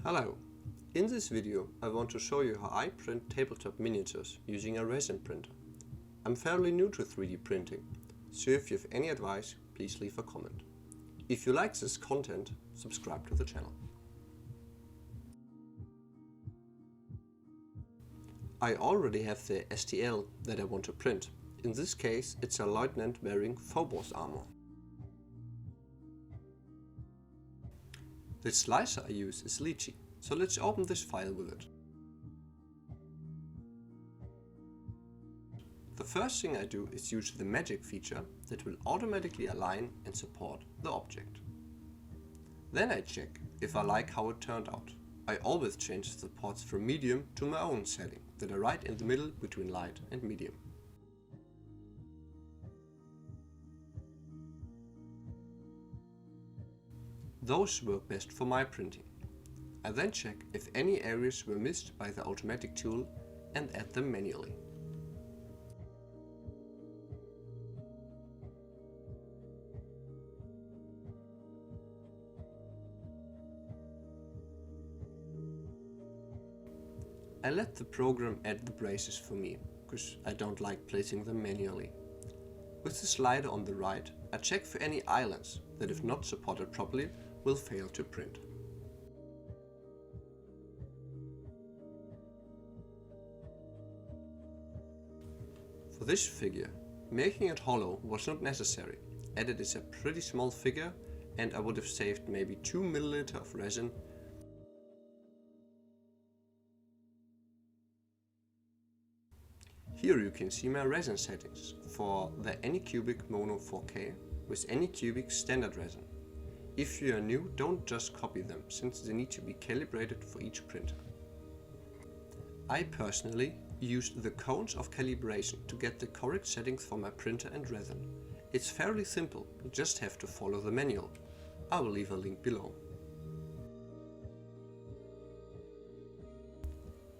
Hello! In this video I want to show you how I print tabletop miniatures using a resin printer. I'm fairly new to 3D printing, so if you have any advice, please leave a comment. If you like this content, subscribe to the channel. I already have the STL that I want to print. In this case it's a Leutnant wearing Phobos armor. The slicer I use is Lychee, so let's open this file with it. The first thing I do is use the magic feature that will automatically align and support the object. Then I check if I like how it turned out. I always change the supports from medium to my own setting that are right in the middle between light and medium. Those work best for my printing. I then check if any areas were missed by the automatic tool and add them manually. I let the program add the braces for me, because I don't like placing them manually. With the slider on the right, I check for any islands that, if not supported properly, will fail to print. For this figure, making it hollow was not necessary, as it is a pretty small figure and I would have saved maybe 2 ml of resin. Here you can see my resin settings for the Anycubic Mono 4K with Anycubic standard resin. If you are new, don't just copy them, since they need to be calibrated for each printer. I personally used the cones of calibration to get the correct settings for my printer and resin. It's fairly simple, you just have to follow the manual. I will leave a link below.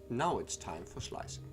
Now it's time for slicing.